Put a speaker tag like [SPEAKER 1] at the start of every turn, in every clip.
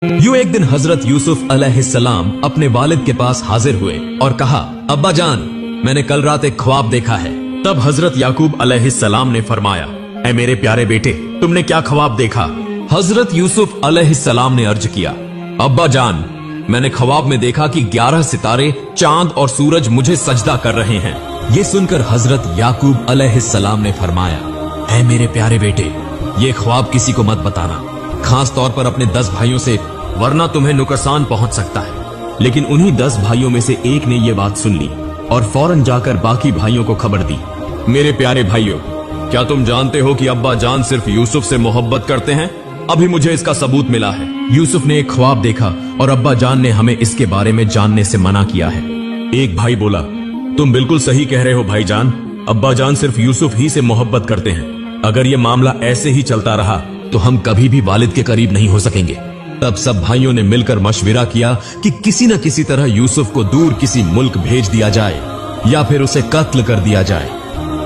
[SPEAKER 1] यूं एक दिन हजरत यूसुफ अलैहिस्सलाम अपने वालिद के पास हाजिर हुए और कहा, अब्बा जान, मैंने कल रात एक ख्वाब देखा है। तब हजरत याकूब अलैहिस्सलाम ने फरमाया, ऐ मेरे प्यारे बेटे, तुमने क्या ख्वाब देखा? हजरत यूसुफ अलैहिस्सलाम ने अर्ज किया, अब्बा जान, मैंने ख्वाब में देखा कि 11 सितारे, चांद और सूरज मुझे सजदा कर रहे हैं। ये सुनकर हजरत याकूब अलैहिस्सलाम ने फरमाया, ऐ मेरे प्यारे बेटे, ये ख्वाब किसी को मत बताना, खास तौर पर अपने 10 भाइयों से, वरना तुम्हें नुकसान पहुंच सकता है। लेकिन उन्हीं 10 भाइयों में से एक ने ये बात सुन ली और फौरन जाकर बाकी भाइयों को खबर दी। मेरे प्यारे भाइयों, क्या तुम जानते हो कि अब्बा जान सिर्फ यूसुफ से मोहब्बत करते हैं? अभी मुझे इसका सबूत मिला है। यूसुफ ने एक ख्वाब देखा और अब्बा जान ने हमें इसके बारे में जानने से मना किया है। एक भाई बोला, तुम बिल्कुल सही कह रहे हो भाईजान, अब्बा जान सिर्फ यूसुफ ही से मोहब्बत करते हैं। अगर ये मामला ऐसे ही चलता रहा तो हम कभी भी वालिद के करीब नहीं हो सकेंगे। तब सब भाइयों ने मिलकर मशविरा किया कि किसी न किसी तरह यूसुफ को दूर किसी मुल्क भेज दिया जाए या फिर उसे कत्ल कर दिया जाए।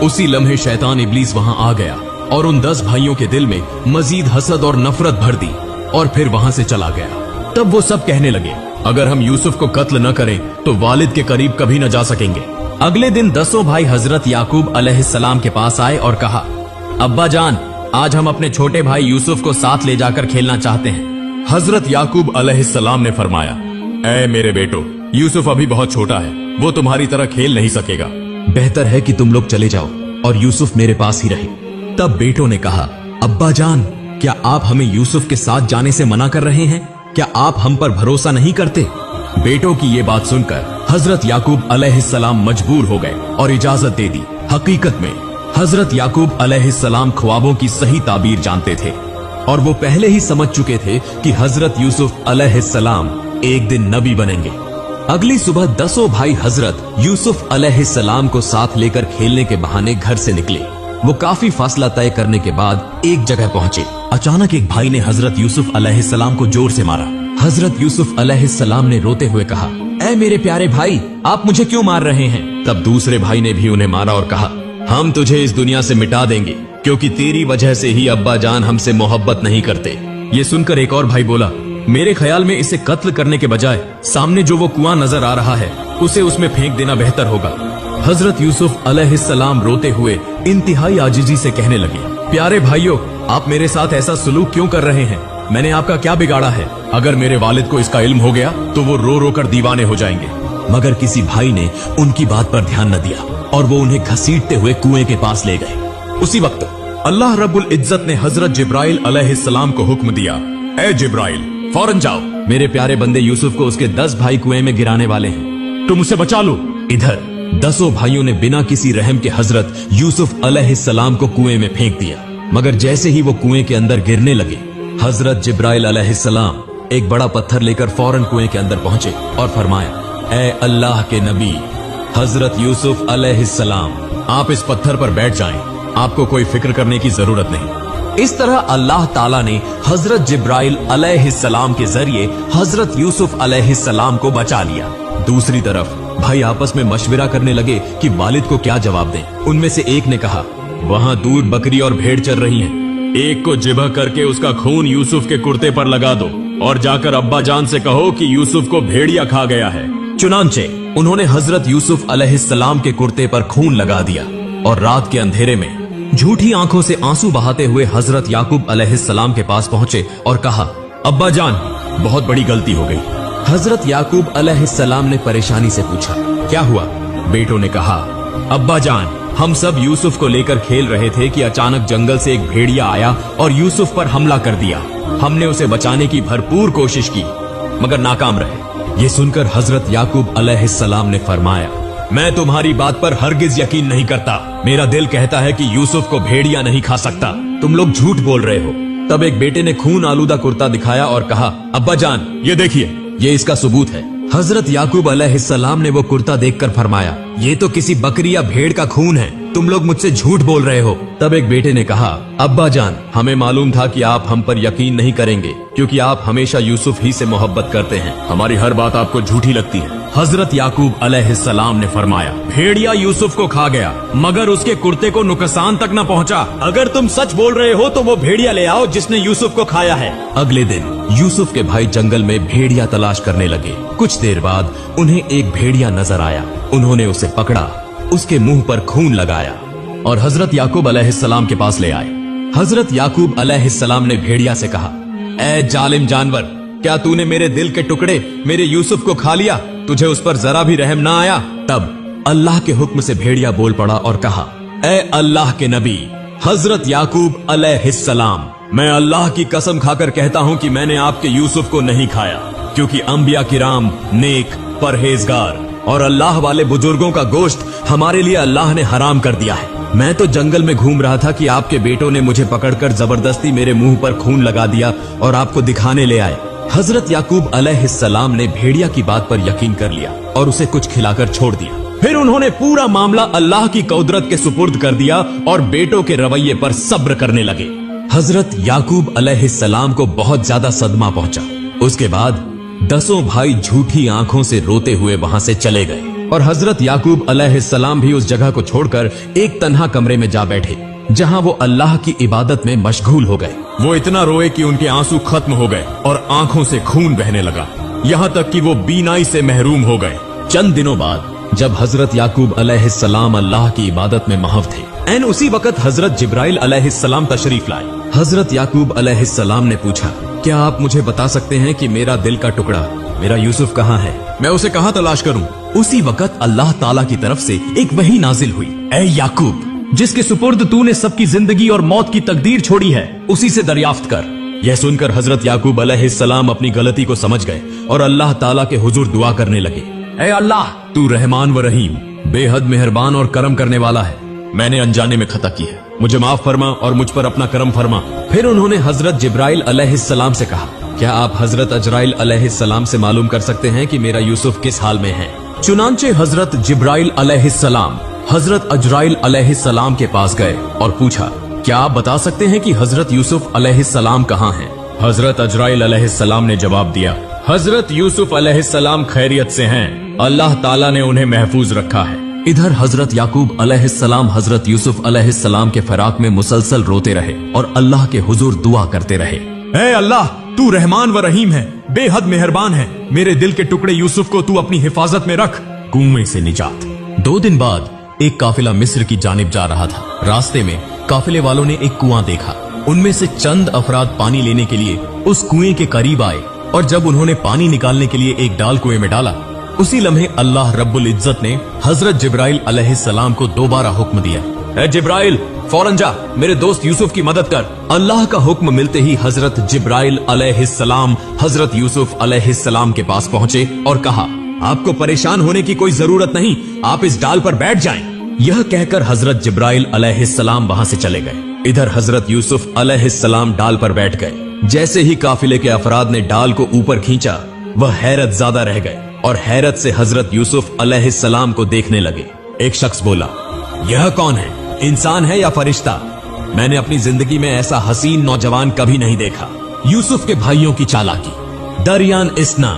[SPEAKER 1] उसी लम्हे शैतान इब्लीस वहां आ गया और उन 10 भाइयों के दिल में मजीद हसद और नफरत भर दी और फिर वहां से चला गया। तब वो सब कहने लगे, अगर हम यूसुफ को कत्ल न करें तो वालिद के करीब कभी न जा सकेंगे। अगले दिन 10 भाई हजरत याकूब अलैहिस्सलाम के पास आए और कहा, अब्बा जान, आज हम अपने छोटे भाई यूसुफ को साथ ले जाकर खेलना चाहते हैं। हजरत याकूब अलैहिस्सलाम ने फरमाया, ऐ मेरे बेटो, यूसुफ अभी बहुत छोटा है, वो तुम्हारी तरह खेल नहीं सकेगा। बेहतर है कि तुम लोग चले जाओ और यूसुफ मेरे पास ही रहे। तब बेटों ने कहा, अब्बा जान, क्या आप हमें यूसुफ के साथ जाने से मना कर रहे हैं? क्या आप हम पर भरोसा नहीं करते? बेटों की ये बात सुनकर हजरत याकूब अलैहिस्सलाम मजबूर हो गए और इजाजत दे दी। हकीकत में हजरत याकूब अलैहिस्सलाम ख्वाबों की सही ताबीर जानते थे और वो पहले ही समझ चुके थे कि हजरत यूसुफ अलैहिस्सलाम एक दिन नबी बनेंगे। अगली सुबह 10 भाई हजरत यूसुफ अलैहिस्सलाम को साथ लेकर खेलने के बहाने घर से निकले। वो काफी फासला तय करने के बाद एक जगह पहुंचे। अचानक एक भाई ने हजरत यूसुफ अलैहिस्सलाम को जोर से मारा। हजरत यूसुफ अलैहिस्सलाम ने रोते हुए कहा, ऐ मेरे प्यारे भाई, आप मुझे क्यों मार रहे हैं? तब दूसरे भाई ने भी उन्हें मारा और कहा, हम तुझे इस दुनिया से मिटा देंगे क्योंकि तेरी वजह से ही अब्बा जान हमसे मोहब्बत नहीं करते। ये सुनकर एक और भाई बोला, मेरे ख्याल में इसे कत्ल करने के बजाय सामने जो वो कुआं नजर आ रहा है उसे उसमें फेंक देना बेहतर होगा। हजरत यूसुफ अलैहिस्सलाम रोते हुए इंतहाई आजिजी से कहने लगे, प्यारे भाइयों, आप मेरे साथ ऐसा सुलूक क्यों कर रहे हैं? मैंने आपका क्या बिगाड़ा है? अगर मेरे वालिद को इसका इल्म हो गया तो वो रो रो कर दीवाने हो जाएंगे। मगर किसी भाई ने उनकी बात पर ध्यान न दिया और वो उन्हें घसीटते हुए कुएं के पास ले गए। उसी वक्त अल्लाह रब्बुल इज्जत ने हजरत जिब्राइल अलैहिस्सलाम को हुक्म दिया, ए जिब्राइल, फौरन जाओ, मेरे प्यारे बंदे यूसुफ को उसके 10 भाई कुएं में गिराने वाले हैं, तुम उसे बचा लो। इधर 10 भाइयों ने बिना किसी रहम के हजरत यूसुफ अलैहिस्सलाम को कुएं में फेंक दिया। मगर जैसे ही वो कुएं के अंदर गिरने लगे, हजरत जिब्राइल अलैहिस्सलाम एक बड़ा पत्थर लेकर फौरन कुएं के अंदर पहुंचे और फरमाया, ए अल्लाह के नबी हजरत यूसुफ अलैहिस्सलाम, आप इस पत्थर पर बैठ जाएं, आपको कोई फिक्र करने की जरूरत नहीं। इस तरह अल्लाह ताला ने हजरत जिब्राइल अलैहिस्सलाम के जरिए हजरत यूसुफ अलैहिस्सलाम को बचा लिया। दूसरी तरफ भाई आपस में मशविरा करने लगे कि वालिद को क्या जवाब दें। उनमें से एक ने कहा, वहां दूर बकरी और भेड़ चल रही हैं, एक को जिबह करके उसका खून यूसुफ के कुर्ते पर लगा दो और जाकर अब्बा जान से कहो कि यूसुफ को भेड़िया खा गया है। चुनांचे उन्होंने हजरत यूसुफ अलैहिस्सलाम के कुर्ते पर खून लगा दिया और रात के अंधेरे में झूठी आंखों से आंसू बहाते हुए हजरत याकूब अलैहिस्सलाम के पास पहुंचे और कहा, अब्बा जान, बहुत बड़ी गलती हो गई। हजरत याकूब अलैहिस्सलाम ने परेशानी से पूछा, क्या हुआ? बेटों ने कहा, अब्बा जान, हम सब यूसुफ को लेकर खेल रहे थे कि अचानक जंगल से एक भेड़िया आया और यूसुफ पर हमला कर दिया। हमने उसे बचाने की भरपूर कोशिश की मगर नाकाम रहे। ये सुनकर हजरत याकूब अलैहिस्सलाम ने फरमाया, मैं तुम्हारी बात पर हरगिज यकीन नहीं करता। मेरा दिल कहता है कि यूसुफ को भेड़िया नहीं खा सकता। तुम लोग झूठ बोल रहे हो। तब एक बेटे ने खून आलूदा कुर्ता दिखाया और कहा, अब्बा जान, ये देखिए, ये इसका सबूत है। हजरत याकूब अलैहिस्सलाम ने वो कुर्ता देखकर फरमाया, ये तो किसी बकरी या भेड़ का खून है। तुम लोग मुझसे झूठ बोल रहे हो। तब एक बेटे ने कहा, अब्बा जान, हमें मालूम था कि आप हम पर यकीन नहीं करेंगे, क्योंकि आप हमेशा यूसुफ ही से मोहब्बत करते हैं। हमारी हर बात आपको झूठी लगती है। हजरत याकूब अलैहिस्सलाम ने फरमाया, भेड़िया यूसुफ को खा गया, मगर उसके कुर्ते को नुकसान तक न पहुंचा। अगर तुम सच बोल रहे हो तो वो भेड़िया ले आओ जिसने यूसुफ को खाया है। अगले दिन यूसुफ के भाई जंगल में भेड़िया तलाश करने लगे। कुछ देर बाद उन्हें एक भेड़िया नजर आया। उन्होंने उसे पकड़ा, उसके मुंह पर खून लगाया और हजरत याकूब अलैहिस्सलाम के पास ले आए। हजरत याकूब अलैहिस्सलाम ने भेड़िया से कहा, ऐ जालिम जानवर, क्या तूने मेरे दिल के टुकड़े मेरे यूसुफ को खा लिया? तुझे उस पर जरा भी रहम ना आया? तब अल्लाह के हुक्म से भेड़िया बोल पड़ा और कहा, ऐ अल्लाह के नबी हजरत याकूब अलैहिस्सलाम, मैं अल्लाह की कसम खाकर कहता हूं कि मैंने आपके यूसुफ को नहीं खाया, क्योंकि अंबिया किराम, नेक, परहेजगार और अल्लाह वाले बुजुर्गों का गोश्त हमारे लिए अल्लाह ने हराम कर दिया है। मैं तो जंगल में घूम रहा था कि आपके बेटों ने मुझे पकड़कर जबरदस्ती मेरे मुंह पर खून लगा दिया और आपको दिखाने ले आए। हजरत याकूब अलैहिस्सलाम ने भेड़िया की बात पर यकीन कर लिया और उसे कुछ खिलाकर छोड़ दिया। फिर उन्होंने पूरा मामला अल्लाह की कुदरत के सुपुर्द कर दिया और बेटों के रवैये पर सब्र करने लगे। हजरत याकूब अलैहिस्सलाम को बहुत ज्यादा सदमा पहुंचा। उसके बाद 10 भाई झूठी आंखों से रोते हुए वहां से चले गए और हजरत याकूब अलैहिस्सलाम भी उस जगह को छोड़कर एक तन्हा कमरे में जा बैठे, जहां वो अल्लाह की इबादत में मशगूल हो गए। वो इतना रोए कि उनके आंसू खत्म हो गए और आंखों से खून बहने लगा, यहाँ तक कि वो बीनाई से महरूम हो गए। चंद दिनों बाद जब हजरत याकूब अलैहिस्सलाम अल्लाह की इबादत में महव थे, एन उसी वक्त हजरत जिब्राइल अलैहिस्सलाम तशरीफ लाए। हजरत याकूब अलैहिस्सलाम ने पूछा, क्या आप मुझे बता सकते हैं कि मेरा दिल का टुकड़ा, मेरा यूसुफ कहाँ है? मैं उसे कहाँ तलाश करूं? उसी वक्त अल्लाह ताला की तरफ से एक वही नाजिल हुई, ऐ याकूब, जिसके सुपुर्द तूने सबकी जिंदगी और मौत की तकदीर छोड़ी है, उसी से दरियाफ्त कर। यह सुनकर हजरत याकूब अलैहिस्सलाम अपनी गलती को समझ गए और अल्लाह ताला के हुजूर दुआ करने लगे, ऐ अल्लाह, तू रहमान व रहीम, बेहद मेहरबान और करम करने वाला है। मैंने अनजाने में खता की है, मुझे माफ फरमा और मुझ पर अपना करम फरमा। फिर उन्होंने हजरत जिब्राइल अलैहिस्सलाम से कहा, क्या आप हजरत अजराइल अलैहिस्सलाम से मालूम कर सकते हैं कि मेरा यूसुफ किस हाल में है? चुनांचे हजरत जिब्राइल अलैहिस्सलाम हजरत अजराइल अलैहिस्सलाम के पास गए और पूछा, क्या आप बता सकते हैं कि हजरत यूसुफ अलैहिस्सलाम कहाँ हैं? हजरत अजराइल अलैहिस्सलाम ने जवाब दिया, हजरत यूसुफ अलैहिस्सलाम खैरियत से हैं, अल्लाह ताला ने उन्हें महफूज रखा है। इधर हजरत याकूब अलैहिस्सलाम हजरत यूसुफ अलैहिस्सलाम के फराक में मुसलसल रोते रहे और अल्लाह के हुजूर दुआ करते रहे, ऐ अल्लाह, तू रहमान व रहीम है, बेहद मेहरबान है, मेरे दिल के टुकड़े यूसुफ को तू अपनी हिफाजत में रख। कुएं से निजात। 2 दिन बाद एक काफिला मिस्र की जानिब जा रहा था। रास्ते में काफिले वालों ने एक कुआं देखा। उनमें से चंद अफराद पानी लेने के लिए उस कुएं के करीब आए और जब उन्होंने पानी निकालने के लिए एक डाल कुएं में डाला, उसी लम्हे अल्लाह रब्बुल इज्जत ने हजरत जिब्राइल अलैहिस्सलाम को दोबारा हुक्म दिया, ऐ जिब्राइल, फौरन जा मेरे दोस्त यूसुफ की मदद कर। अल्लाह का हुक्म मिलते ही हजरत जिब्राइल अलैहिस्सलाम हजरत यूसुफ अलैहिस्सलाम के पास पहुंचे और कहा, आपको परेशान होने की कोई जरूरत नहीं, आप इस डाल पर बैठ जाएं। यह कहकर हजरत जिब्राइल अलैहिस्सलाम वहां से चले गए। इधर हजरत यूसुफ अलैहिस्सलाम डाल पर बैठ गए। जैसे ही काफिले के अफराद ने डाल को ऊपर खींचा, वह हैरत ज़्यादा रह गए और हैरत से हजरत यूसुफ अलैहिस्सलाम को देखने लगे। एक शख्स बोला, यह कौन है, इंसान है या फरिश्ता? मैंने अपनी जिंदगी में ऐसा हसीन नौजवान कभी नहीं देखा। यूसुफ के भाइयों की चालाकी। दरियान इस्ना,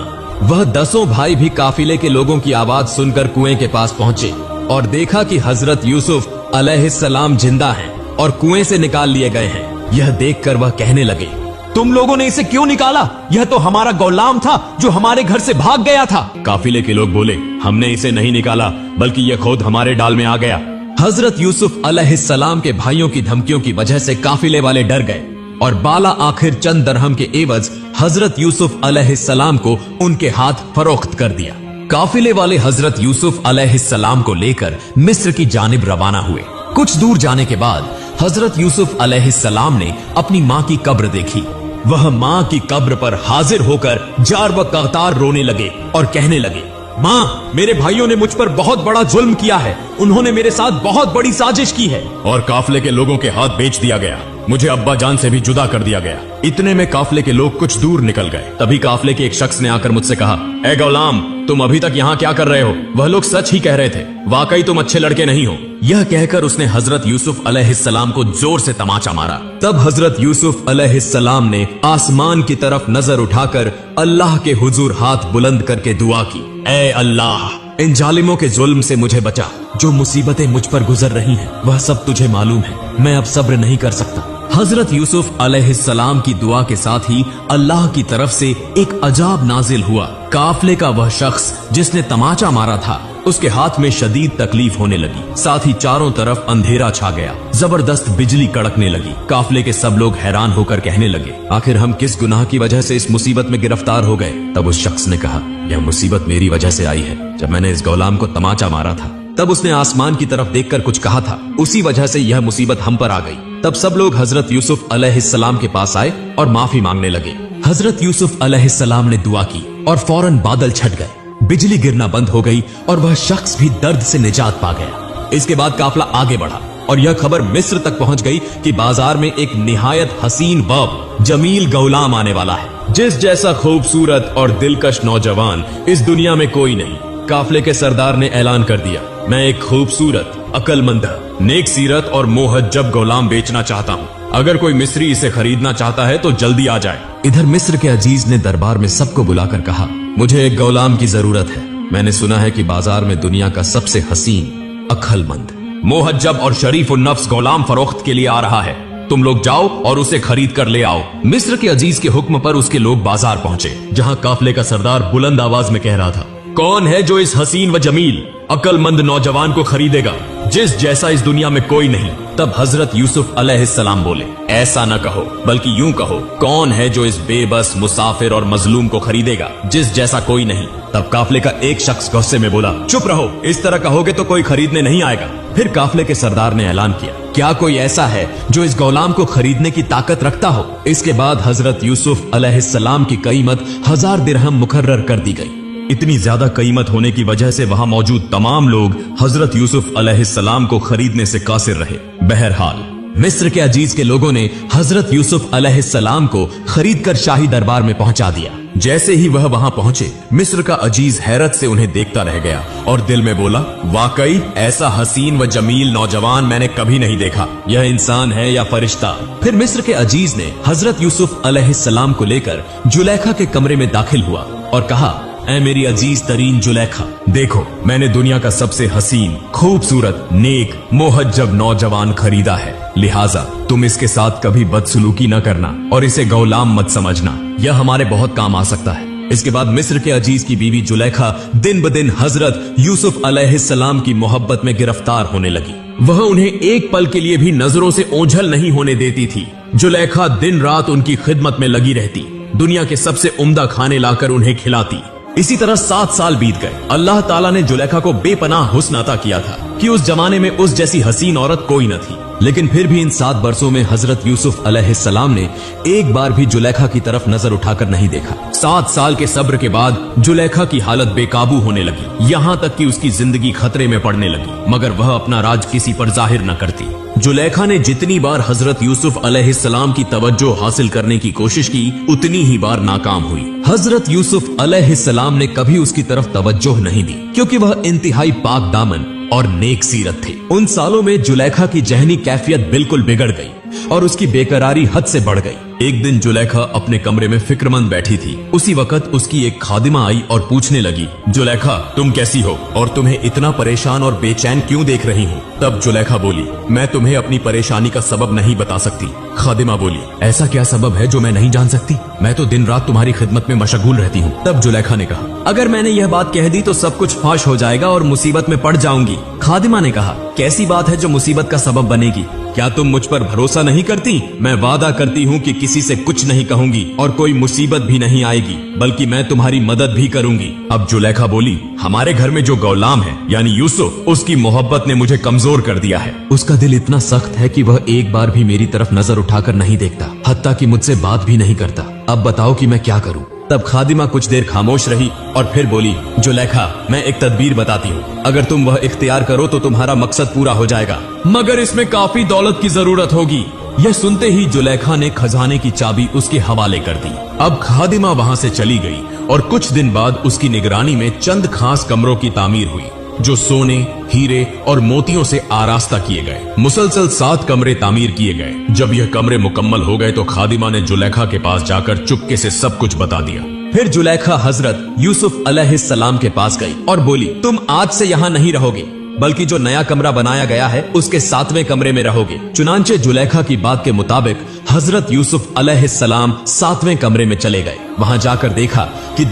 [SPEAKER 1] वह 10 भाई भी काफिले के लोगों की आवाज सुनकर कुएं के पास पहुंचे और देखा कि हजरत यूसुफ अलैहिस्सलाम जिंदा हैं और कुएं से निकाल लिए गए हैं। यह देखकर वह कहने लगे, तुम लोगों ने इसे क्यों निकाला? यह तो हमारा गुलाम था जो हमारे घर से भाग गया था। काफिले के लोग बोले, हमने इसे नहीं निकाला, बल्कि यह खुद हमारे डाल में आ गया। हजरत यूसुफ अलैहिस्सलाम के भाइयों की धमकियों की वजह से काफिले वाले डर गए और बाला आखिर चंद दरहम के एवज हजरत यूसुफ अलैहिस्सलाम को उनके हाथ फरोख्त कर दिया। काफिले वाले हजरत यूसुफ अलैहिस्सलाम को लेकर मिस्र की जानिब रवाना हुए। कुछ दूर जाने के बाद हजरत यूसुफ अलैहिस्सलाम ने अपनी माँ की कब्र देखी। वह माँ की कब्र पर हाजिर होकर जार व कतार रोने लगे और कहने लगे, माँ, मेरे भाइयों ने मुझ पर बहुत बड़ा जुल्म किया है, उन्होंने मेरे साथ बहुत बड़ी साजिश की है और काफिले के लोगों के हाथ बेच दिया गया। मुझे अब्बा जान से भी जुदा कर दिया गया। इतने में काफले के लोग कुछ दूर निकल गए। तभी काफले के एक शख्स ने आकर मुझसे कहा, ए गुलाम, तुम अभी तक यहाँ क्या कर रहे हो? वह लोग सच ही कह रहे थे, वाकई तुम अच्छे लड़के नहीं हो। यह कहकर उसने हजरत यूसुफ अलैहिस्सलाम को जोर से तमाचा मारा। तब हजरत यूसुफ अलैहिस्सलाम ने आसमान की तरफ नजर उठाकर अल्लाह के हुजूर हाथ बुलंद करके दुआ की, ए अल्लाह, इन जालिमों के जुल्म से मुझे बचा। जो मुसीबतें मुझ पर गुजर रही हैं, वह सब तुझे मालूम है। मैं अब सब्र नहीं कर सकता। हजरत यूसुफ अलैहिस्सलाम की दुआ के साथ ही अल्लाह की तरफ से एक अजाब नाजिल हुआ। काफले का वह शख्स जिसने तमाचा मारा था, उसके हाथ में शदीद तकलीफ होने लगी। साथ ही चारों तरफ अंधेरा छा गया। जबरदस्त बिजली कड़कने लगी। काफले के सब लोग हैरान होकर कहने लगे, आखिर हम किस गुनाह की वजह से इस मुसीबत में गिरफ्तार हो गए? तब उस शख्स ने कहा, यह मुसीबत मेरी वजह से आई है। जब मैंने इस गुलाम को तमाचा मारा था, तब उसने आसमान की तरफ देखकर कुछ कहा था, उसी वजह से यह मुसीबत हम पर आ गई। तब सब लोग हजरत यूसुफ अलैहिस्सलाम के पास आए और माफी मांगने लगे। हजरत यूसुफ अलैहिस्सलाम ने दुआ की और फौरन बादल छट गए, बिजली गिरना बंद हो गई और वह शख्स भी दर्द से निजात पा गया। इसके बाद काफला आगे बढ़ा और यह खबर मिस्र तक पहुंच गई कि बाजार में एक निहायत हसीन वब जमील गुलाम आने वाला है, जिस जैसा खूबसूरत और दिलकश नौजवान इस दुनिया में कोई नहीं। काफले के सरदार ने ऐलान कर दिया, मैं एक खूबसूरत, अक्लमंद, नेक सीरत और मोहज्जब गुलाम बेचना चाहता हूँ। अगर कोई मिस्री इसे खरीदना चाहता है तो जल्दी आ जाए। इधर मिस्र के अजीज ने दरबार में सबको बुलाकर कहा, मुझे एक गुलाम की जरूरत है। मैंने सुना है कि बाजार में दुनिया का सबसे हसीन, अक्लमंद, मोहज्जब और शरीफ उन नफ्स गुलाम फरोख्त के लिए आ रहा है। तुम लोग जाओ और उसे खरीद कर ले आओ। मिस्र के अजीज के हुक्म पर उसके लोग बाजार पहुंचे, जहां काफले का सरदार बुलंद आवाज में कह रहा था, कौन है जो इस हसीन व जमील, अक्लमंद नौजवान को खरीदेगा, जिस जैसा इस दुनिया में कोई नहीं? तब हजरत यूसुफ अलैहिस्सलाम बोले, ऐसा न कहो, बल्कि यूं कहो, कौन है जो इस बेबस, मुसाफिर और मजलूम को खरीदेगा, जिस जैसा कोई नहीं? तब काफले का एक शख्स गुस्से में बोला, चुप रहो, इस तरह कहोगे तो कोई खरीदने नहीं आएगा। फिर काफले के सरदार ने ऐलान किया, क्या कोई ऐसा है जो इस गुलाम को खरीदने की ताकत रखता हो? इसके बाद हजरत यूसुफ अलैहिस्सलाम की कीमत 1000 दिरहम मुकर्रर कर दी गई। इतनी ज्यादा कीमत होने की वजह से वहां मौजूद तमाम लोग हजरत यूसुफ अलैहिस्सलाम को खरीदने से कासिर रहे। बहरहाल मिस्र के अजीज के लोगों ने हजरत यूसुफ अलैहिस्सलाम को खरीदकर शाही दरबार में पहुंचा दिया। जैसे ही वह वहां पहुंचे, मिस्र का अजीज हैरत से उन्हें देखता रह गया और दिल में बोला, वाकई ऐसा हसीन व जमील नौजवान मैंने कभी नहीं देखा। यह इंसान है या फरिश्ता? फिर मिस्र के अजीज ने हजरत यूसुफ अलैहिस्सलाम को लेकर जुलेखा के कमरे में दाखिल हुआ और कहा, ऐ मेरी अजीज तरीन जुलेखा, देखो मैंने दुनिया का सबसे हसीन, खूबसूरत, नेक, मोहज्जब नौजवान खरीदा है। लिहाजा तुम इसके साथ कभी बदसलूकी न करना और इसे गुलाम मत समझना। यह हमारे बहुत काम आ सकता है। इसके बाद मिस्र के अजीज की बीवी जुलेखा दिन ब दिन हजरत यूसुफ अलैहिस्सलाम की मोहब्बत में गिरफ्तार होने लगी। वह उन्हें एक पल के लिए भी नजरों से ओझल नहीं होने देती थी। जुलेखा दिन रात उनकी खिदमत में लगी रहती, दुनिया के सबसे उम्दा खाने लाकर उन्हें खिलाती। इसी तरह 7 साल बीत गए। अल्लाह ताला ने जुलेखा को बेपनाह हुस्न अता किया था कि उस जमाने में उस जैसी हसीन औरत कोई न थी। लेकिन फिर भी इन 7 बरसों में हजरत यूसुफ अलैहिस्सलाम ने एक बार भी जुलेखा की तरफ नजर उठाकर नहीं देखा। 7 साल के सब्र के बाद जुलेखा की हालत बेकाबू होने लगी, यहाँ तक कि उसकी जिंदगी खतरे में पड़ने लगी, मगर वह अपना राज किसी पर जाहिर न करती। जुलेखा ने जितनी बार हजरत यूसुफ अलैहिस्सलाम की तवज्जो हासिल करने की कोशिश की, उतनी ही बार नाकाम हुई। हजरत यूसुफ अलैहिस्सलाम ने कभी उसकी तरफ तवज्जो नहीं दी, क्योंकि वह इंतहाई पाक दामन और नेक सीरत थे। उन सालों में जुलेखा की जहनी कैफियत बिल्कुल बिगड़ गई और उसकी बेकरारी हद से बढ़ गई। एक दिन जुलेखा अपने कमरे में फिक्रमंद बैठी थी। उसी वक्त उसकी एक खादिमा आई और पूछने लगी, जुलेखा तुम कैसी हो और तुम्हें इतना परेशान और बेचैन क्यों देख रही हूँ? तब जुलेखा बोली, मैं तुम्हें अपनी परेशानी का सबब नहीं बता सकती। खादिमा बोली, ऐसा क्या सबब है जो मैं नहीं जान सकती? मैं तो दिन रात तुम्हारी खिदमत में मशगूल रहती हूँ। तब जुलेखा ने कहा, अगर मैंने यह बात कह दी तो सब कुछ फाश हो जाएगा और मुसीबत में पड़ जाऊंगी। खादिमा ने कहा, कैसी बात है जो मुसीबत का सबब बनेगी? क्या तुम मुझ पर भरोसा नहीं करती? मैं वादा करती हूँ कि किसी से कुछ नहीं कहूंगी और कोई मुसीबत भी नहीं आएगी, बल्कि मैं तुम्हारी मदद भी करूंगी। अब जुलेखा बोली, हमारे घर में जो गुलाम है यानी यूसुफ, उसकी मोहब्बत ने मुझे कमजोर कर दिया है। उसका दिल इतना सख्त है कि वह एक बार भी मेरी तरफ नजर उठाकर नहीं देखता, हत्ता कि मुझसे बात भी नहीं करता। अब बताओ कि मैं क्या करूं? तब खादिमा कुछ देर खामोश रही और फिर बोली, जुलेखा मैं एक तदबीर बताती हूँ, अगर तुम वह इख्तियार करो तो तुम्हारा मकसद पूरा हो जाएगा, मगर इसमें काफी दौलत की जरूरत होगी। यह सुनते ही जुलेखा ने खजाने की चाबी उसके हवाले कर दी। अब खादिमा वहां से चली गई और कुछ दिन बाद उसकी निगरानी में चंद खास कमरों की तामीर हुई जो सोने, हीरे और मोतियों से आरास्ता किए गए। मुसलसल 7 कमरे तामीर किए गए। जब यह कमरे मुकम्मल हो गए तो खादिमा ने जुलेखा के पास जाकर चुपके से सब कुछ बता दिया। फिर जुलेखा हजरत यूसुफ अलैहिस्सलाम के पास गई और बोली, तुम आज से यहाँ नहीं रहोगे, बल्कि जो नया कमरा बनाया गया है उसके 7वें कमरे में रहोगे। चुनांचे जुलेखा की बात के मुताबिक हजरत यूसुफ अलैहिस्सलाम 7वें कमरे में चले गए। वहां जाकर देखा कि